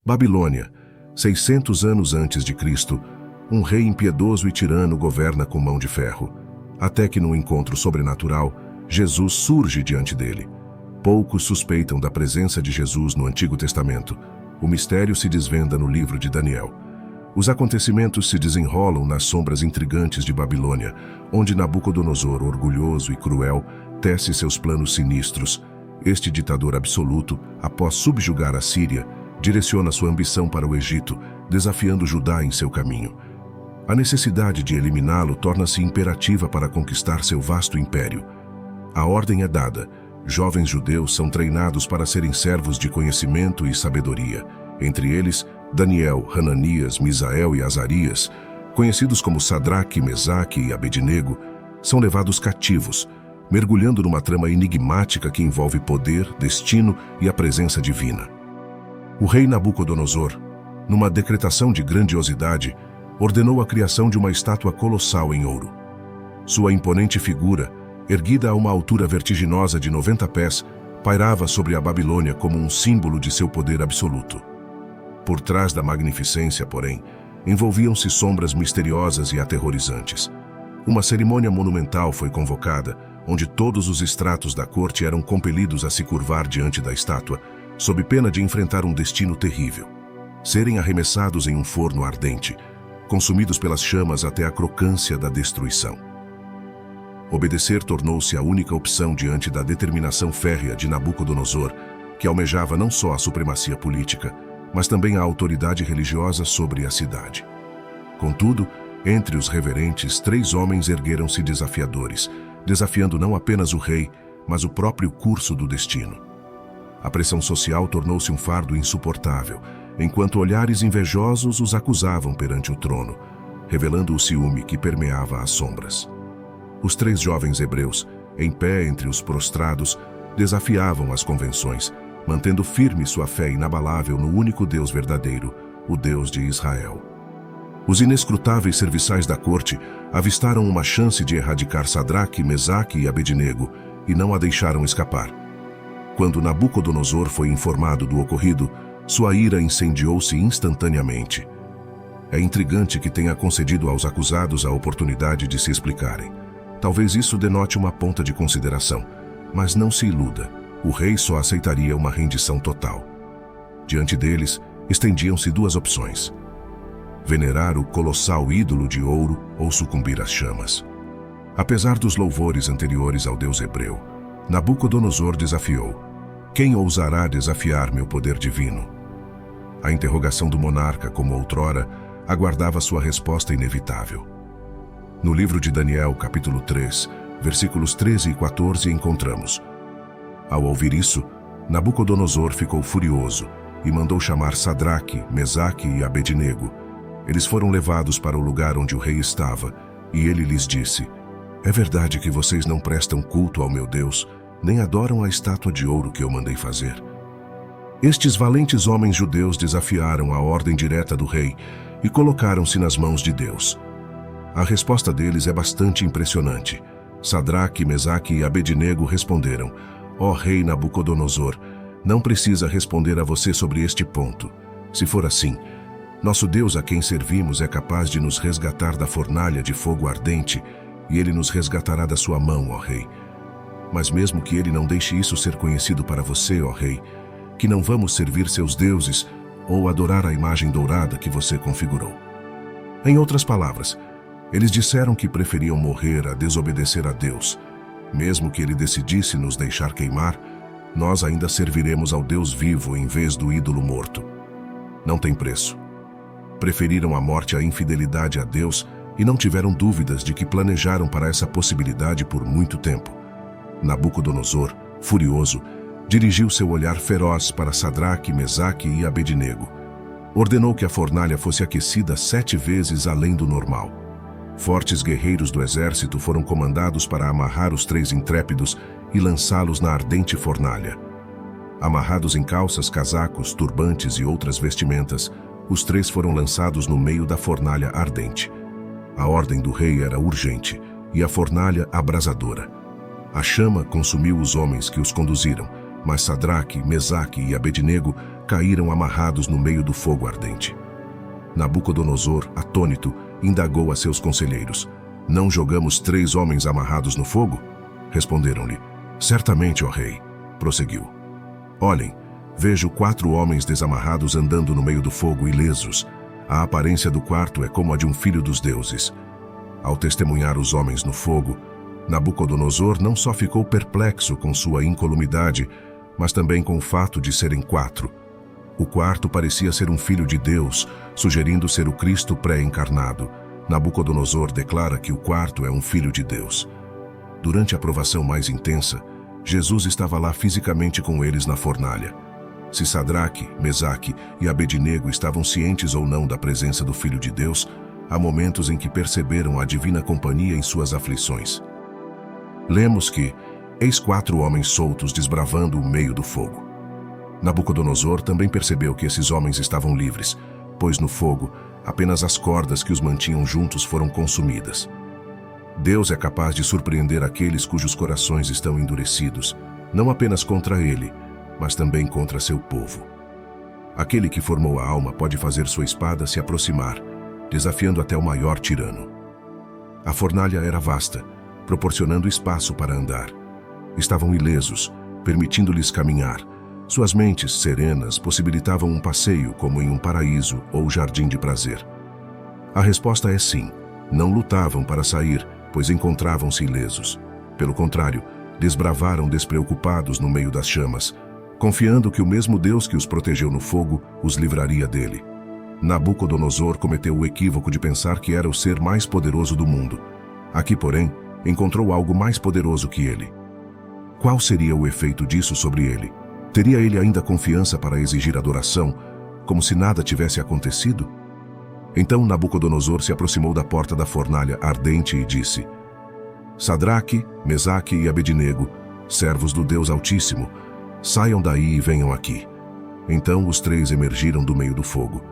Babilônia, 600 anos antes de Cristo, um rei impiedoso e tirano governa com mão de ferro, até que num encontro sobrenatural, Jesus surge diante dele. Poucos suspeitam da presença de Jesus no Antigo Testamento. O mistério se desvenda no livro de Daniel. Os acontecimentos se desenrolam nas sombras intrigantes de Babilônia, onde Nabucodonosor, orgulhoso e cruel, tece seus planos sinistros. Este ditador absoluto, após subjugar a Síria, direciona sua ambição para o Egito, desafiando Judá em seu caminho. A necessidade de eliminá-lo torna-se imperativa para conquistar seu vasto império. A ordem é dada. Jovens judeus são treinados para serem servos de conhecimento e sabedoria. Entre eles, Daniel, Hananias, Misael e Azarias, conhecidos como Sadraque, Mesaque e Abednego, são levados cativos, mergulhando numa trama enigmática que envolve poder, destino e a presença divina. O rei Nabucodonosor, numa decretação de grandiosidade, ordenou a criação de uma estátua colossal em ouro. Sua imponente figura, erguida a uma altura vertiginosa de 90 pés, pairava sobre a Babilônia como um símbolo de seu poder absoluto. Por trás da magnificência, porém, envolviam-se sombras misteriosas e aterrorizantes. Uma cerimônia monumental foi convocada, onde todos os estratos da corte eram compelidos a se curvar diante da estátua, sob pena de enfrentar um destino terrível: serem arremessados em um forno ardente, consumidos pelas chamas até a crocância da destruição. Obedecer tornou-se a única opção diante da determinação férrea de Nabucodonosor, que almejava não só a supremacia política, mas também a autoridade religiosa sobre a cidade. Contudo, entre os reverentes, 3 homens ergueram-se desafiadores, desafiando não apenas o rei, mas o próprio curso do destino. A pressão social tornou-se um fardo insuportável, enquanto olhares invejosos os acusavam perante o trono, revelando o ciúme que permeava as sombras. Os 3 jovens hebreus, em pé entre os prostrados, desafiavam as convenções, mantendo firme sua fé inabalável no único Deus verdadeiro, o Deus de Israel. Os inescrutáveis serviçais da corte avistaram uma chance de erradicar Sadraque, Mesaque e Abednego e não a deixaram escapar. Quando Nabucodonosor foi informado do ocorrido, sua ira incendiou-se instantaneamente. É intrigante que tenha concedido aos acusados a oportunidade de se explicarem. Talvez isso denote uma ponta de consideração, mas não se iluda, o rei só aceitaria uma rendição total. Diante deles, estendiam-se 2 opções: venerar o colossal ídolo de ouro ou sucumbir às chamas. Apesar dos louvores anteriores ao deus hebreu, Nabucodonosor desafiou: quem ousará desafiar meu poder divino? A interrogação do monarca, como outrora, aguardava sua resposta inevitável. No livro de Daniel, capítulo 3, versículos 13 e 14, encontramos: ao ouvir isso, Nabucodonosor ficou furioso e mandou chamar Sadraque, Mesaque e Abednego. Eles foram levados para o lugar onde o rei estava, e ele lhes disse: é verdade que vocês não prestam culto ao meu Deus, nem adoram a estátua de ouro que eu mandei fazer? Estes valentes homens judeus desafiaram a ordem direta do rei e colocaram-se nas mãos de Deus. A resposta deles é bastante impressionante. Sadraque, Mesaque e Abednego responderam: ó rei Nabucodonosor, não precisa responder a você sobre este ponto. Se for assim, nosso Deus a quem servimos é capaz de nos resgatar da fornalha de fogo ardente, e ele nos resgatará da sua mão, ó rei. Mas mesmo que ele não deixe isso ser conhecido para você, ó rei, que não vamos servir seus deuses ou adorar a imagem dourada que você configurou. Em outras palavras, eles disseram que preferiam morrer a desobedecer a Deus. Mesmo que ele decidisse nos deixar queimar, nós ainda serviremos ao Deus vivo em vez do ídolo morto. Não tem preço. Preferiram a morte à infidelidade a Deus e não tiveram dúvidas de que planejaram para essa possibilidade por muito tempo. Nabucodonosor, furioso, dirigiu seu olhar feroz para Sadraque, Mesaque e Abednego. Ordenou que a fornalha fosse aquecida 7 vezes além do normal. Fortes guerreiros do exército foram comandados para amarrar os 3 intrépidos e lançá-los na ardente fornalha. Amarrados em calças, casacos, turbantes e outras vestimentas, os 3 foram lançados no meio da fornalha ardente. A ordem do rei era urgente e a fornalha abrasadora. A chama consumiu os homens que os conduziram, mas Sadraque, Mesaque e Abednego caíram amarrados no meio do fogo ardente. Nabucodonosor, atônito, indagou a seus conselheiros: Não jogamos 3 homens amarrados no fogo? Responderam-lhe: Certamente, ó rei. Prosseguiu: Olhem, vejo 4 homens desamarrados andando no meio do fogo, ilesos. A aparência do quarto é como a de um filho dos deuses. Ao testemunhar os homens no fogo, Nabucodonosor não só ficou perplexo com sua incolumidade, mas também com o fato de serem 4. O quarto parecia ser um filho de Deus, sugerindo ser o Cristo pré-encarnado. Nabucodonosor declara que o quarto é um filho de Deus. Durante a provação mais intensa, Jesus estava lá fisicamente com eles na fornalha. Se Sadraque, Mesaque e Abednego estavam cientes ou não da presença do Filho de Deus, há momentos em que perceberam a divina companhia em suas aflições. Lemos que: Eis 4 homens soltos desbravando o meio do fogo. Nabucodonosor também percebeu que esses homens estavam livres, pois no fogo, apenas as cordas que os mantinham juntos foram consumidas. Deus é capaz de surpreender aqueles cujos corações estão endurecidos, não apenas contra ele, mas também contra seu povo. Aquele que formou a alma pode fazer sua espada se aproximar, desafiando até o maior tirano. A fornalha era vasta, proporcionando espaço para andar. Estavam ilesos, permitindo-lhes caminhar. Suas mentes serenas possibilitavam um passeio como em um paraíso ou jardim de prazer. A resposta é sim. Não lutavam para sair, pois encontravam-se ilesos. Pelo contrário, desbravaram despreocupados no meio das chamas, confiando que o mesmo Deus que os protegeu no fogo os livraria dele. Nabucodonosor cometeu o equívoco de pensar que era o ser mais poderoso do mundo. Aqui, porém, encontrou algo mais poderoso que ele. Qual seria o efeito disso sobre ele? Teria ele ainda confiança para exigir adoração, como se nada tivesse acontecido? Então Nabucodonosor se aproximou da porta da fornalha ardente e disse: Sadraque, Mesaque e Abednego, servos do Deus Altíssimo, saiam daí e venham aqui. Então os 3 emergiram do meio do fogo.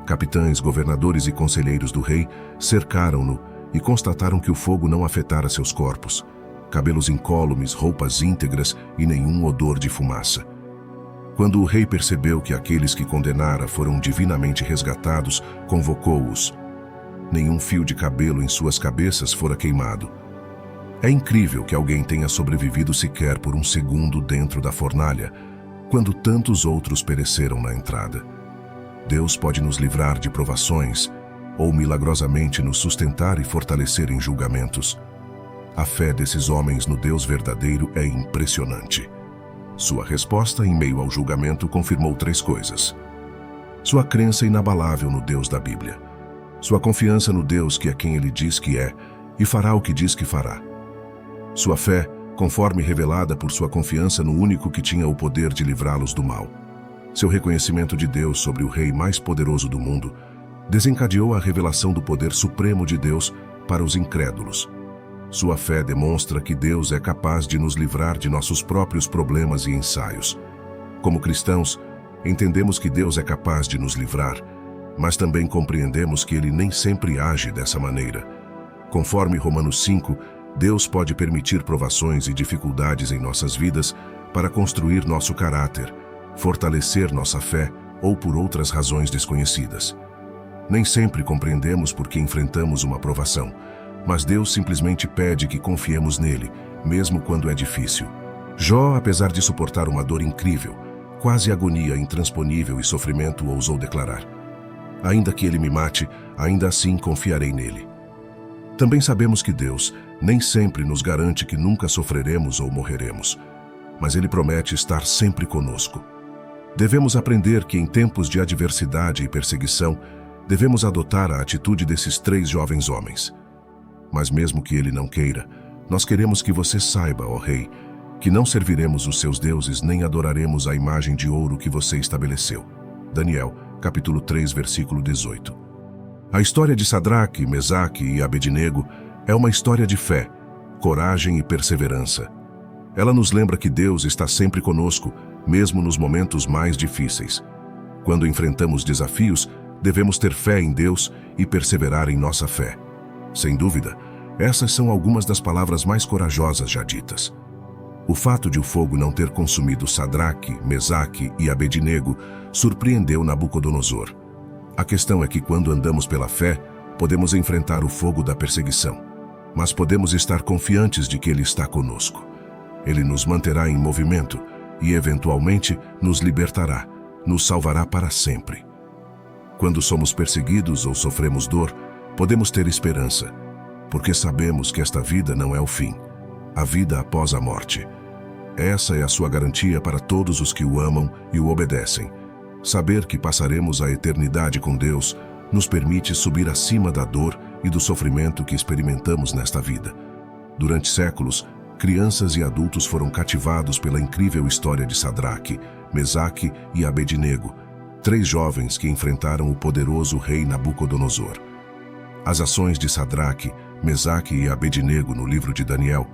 Capitães, governadores e conselheiros do rei cercaram-no e constataram que o fogo não afetara seus corpos. Cabelos incólumes, roupas íntegras e nenhum odor de fumaça. Quando o rei percebeu que aqueles que condenara foram divinamente resgatados, convocou-os. Nenhum fio de cabelo em suas cabeças fora queimado. É incrível que alguém tenha sobrevivido sequer por um segundo dentro da fornalha, quando tantos outros pereceram na entrada. Deus pode nos livrar de provações, ou milagrosamente nos sustentar e fortalecer em julgamentos. A fé desses homens no Deus verdadeiro é impressionante. Sua resposta em meio ao julgamento confirmou 3 coisas. Sua crença inabalável no Deus da Bíblia. Sua confiança no Deus que é quem ele diz que é e fará o que diz que fará. Sua fé, conforme revelada por sua confiança no único que tinha o poder de livrá-los do mal. Seu reconhecimento de Deus sobre o rei mais poderoso do mundo desencadeou a revelação do poder supremo de Deus para os incrédulos. Sua fé demonstra que Deus é capaz de nos livrar de nossos próprios problemas e ensaios. Como cristãos, entendemos que Deus é capaz de nos livrar, mas também compreendemos que Ele nem sempre age dessa maneira. Conforme Romanos 5, Deus pode permitir provações e dificuldades em nossas vidas para construir nosso caráter, fortalecer nossa fé ou por outras razões desconhecidas. Nem sempre compreendemos por que enfrentamos uma provação, mas Deus simplesmente pede que confiemos nele, mesmo quando é difícil. Jó, apesar de suportar uma dor incrível, quase agonia intransponível e sofrimento, ousou declarar: Ainda que ele me mate, ainda assim confiarei nele. Também sabemos que Deus nem sempre nos garante que nunca sofreremos ou morreremos, mas Ele promete estar sempre conosco. Devemos aprender que em tempos de adversidade e perseguição, devemos adotar a atitude desses 3 jovens homens. Mas mesmo que Ele não queira, nós queremos que você saiba, ó Rei, que não serviremos os seus deuses nem adoraremos a imagem de ouro que você estabeleceu. Daniel, capítulo 3, versículo 18. A história de Sadraque, Mesaque e Abednego é uma história de fé, coragem e perseverança. Ela nos lembra que Deus está sempre conosco, mesmo nos momentos mais difíceis. Quando enfrentamos desafios, devemos ter fé em Deus e perseverar em nossa fé. Sem dúvida, essas são algumas das palavras mais corajosas já ditas. O fato de o fogo não ter consumido Sadraque, Mesaque e Abednego surpreendeu Nabucodonosor. A questão é que quando andamos pela fé, podemos enfrentar o fogo da perseguição, mas podemos estar confiantes de que Ele está conosco. Ele nos manterá em movimento e, eventualmente, nos libertará, nos salvará para sempre. Quando somos perseguidos ou sofremos dor, podemos ter esperança, porque sabemos que esta vida não é o fim, a vida após a morte. Essa é a sua garantia para todos os que o amam e o obedecem. Saber que passaremos a eternidade com Deus nos permite subir acima da dor e do sofrimento que experimentamos nesta vida. Durante séculos, crianças e adultos foram cativados pela incrível história de Sadraque, Mesaque e Abednego, 3 jovens que enfrentaram o poderoso rei Nabucodonosor. As ações de Sadraque, Mesaque e Abednego no livro de Daniel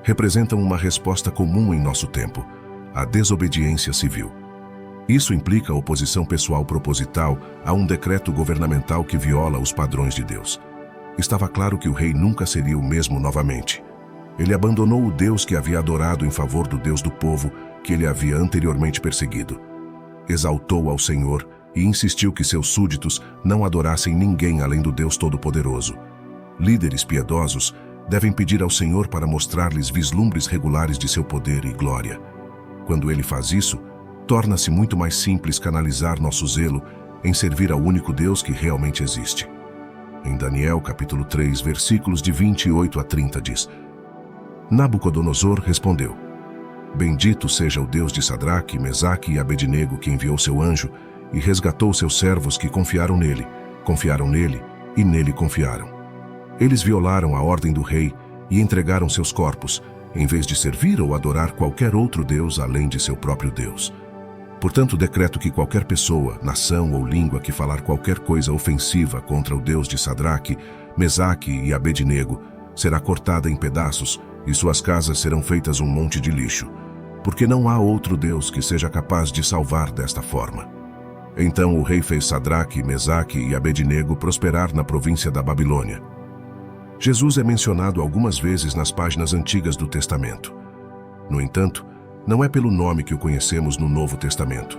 representam uma resposta comum em nosso tempo, a desobediência civil. Isso implica oposição pessoal proposital a um decreto governamental que viola os padrões de Deus. Estava claro que o rei nunca seria o mesmo novamente. Ele abandonou o Deus que havia adorado em favor do Deus do povo que ele havia anteriormente perseguido. Exaltou ao Senhor e insistiu que seus súditos não adorassem ninguém além do Deus Todo-Poderoso. Líderes piedosos devem pedir ao Senhor para mostrar-lhes vislumbres regulares de seu poder e glória. Quando ele faz isso, torna-se muito mais simples canalizar nosso zelo em servir ao único Deus que realmente existe. Em Daniel capítulo 3, versículos de 28 a 30 diz: Nabucodonosor respondeu: Bendito seja o Deus de Sadraque, Mesaque e Abednego, que enviou seu anjo e resgatou seus servos que confiaram nele e nele confiaram. Eles violaram a ordem do rei e entregaram seus corpos, em vez de servir ou adorar qualquer outro Deus além de seu próprio Deus. Portanto, decreto que qualquer pessoa, nação ou língua que falar qualquer coisa ofensiva contra o Deus de Sadraque, Mesaque e Abednego será cortada em pedaços e suas casas serão feitas um monte de lixo, porque não há outro Deus que seja capaz de salvar desta forma. Então o rei fez Sadraque, Mesaque e Abednego prosperar na província da Babilônia. Jesus é mencionado algumas vezes nas páginas antigas do Testamento. No entanto, não é pelo nome que o conhecemos no Novo Testamento,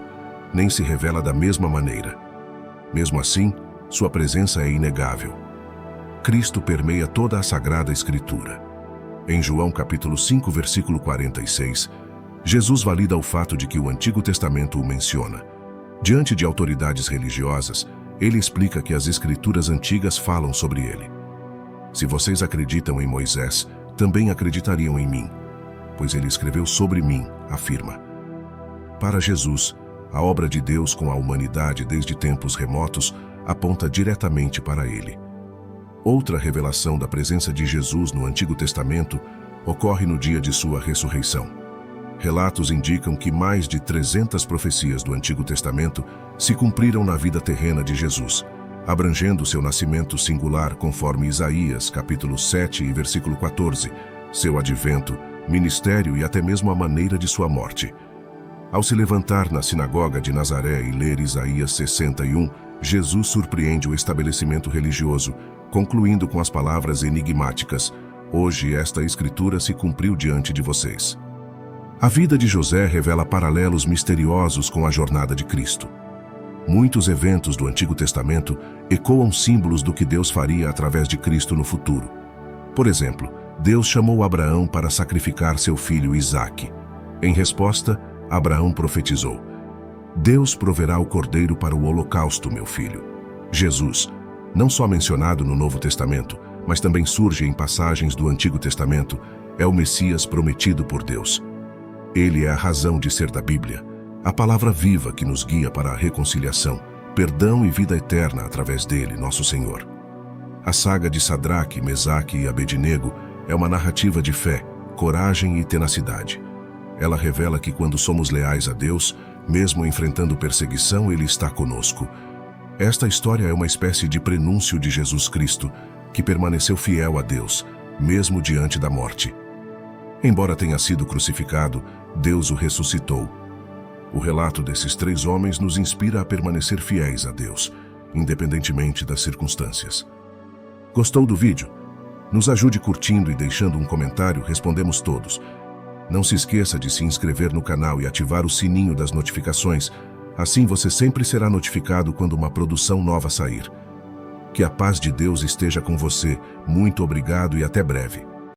nem se revela da mesma maneira. Mesmo assim, sua presença é inegável. Cristo permeia toda a Sagrada Escritura. Em João capítulo 5, versículo 46, Jesus valida o fato de que o Antigo Testamento o menciona. Diante de autoridades religiosas, ele explica que as Escrituras antigas falam sobre ele. Se vocês acreditam em Moisés, também acreditariam em mim, pois ele escreveu sobre mim, afirma. Para Jesus, a obra de Deus com a humanidade desde tempos remotos aponta diretamente para ele. Outra revelação da presença de Jesus no Antigo Testamento ocorre no dia de sua ressurreição. Relatos indicam que mais de 300 profecias do Antigo Testamento se cumpriram na vida terrena de Jesus, abrangendo seu nascimento singular conforme Isaías, capítulo 7 e versículo 14, seu advento, ministério e até mesmo a maneira de sua morte. Ao se levantar na sinagoga de Nazaré e ler Isaías 61, Jesus surpreende o estabelecimento religioso, concluindo com as palavras enigmáticas: Hoje esta escritura se cumpriu diante de vocês. A vida de José revela paralelos misteriosos com a jornada de Cristo. Muitos eventos do Antigo Testamento ecoam símbolos do que Deus faria através de Cristo no futuro. Por exemplo, Deus chamou Abraão para sacrificar seu filho Isaque. Em resposta, Abraão profetizou: Deus proverá o cordeiro para o holocausto, meu filho. Jesus, não só mencionado no Novo Testamento, mas também surge em passagens do Antigo Testamento, é o Messias prometido por Deus. Ele é a razão de ser da Bíblia, a palavra viva que nos guia para a reconciliação, perdão e vida eterna através dele, nosso Senhor. A saga de Sadraque, Mesaque e Abednego é uma narrativa de fé, coragem e tenacidade. Ela revela que quando somos leais a Deus, mesmo enfrentando perseguição, Ele está conosco. Esta história é uma espécie de prenúncio de Jesus Cristo, que permaneceu fiel a Deus, mesmo diante da morte. Embora tenha sido crucificado, Deus o ressuscitou. O relato desses 3 homens nos inspira a permanecer fiéis a Deus, independentemente das circunstâncias. Gostou do vídeo? Nos ajude curtindo e deixando um comentário, respondemos todos. Não se esqueça de se inscrever no canal e ativar o sininho das notificações, assim você sempre será notificado quando uma produção nova sair. Que a paz de Deus esteja com você. Muito obrigado e até breve.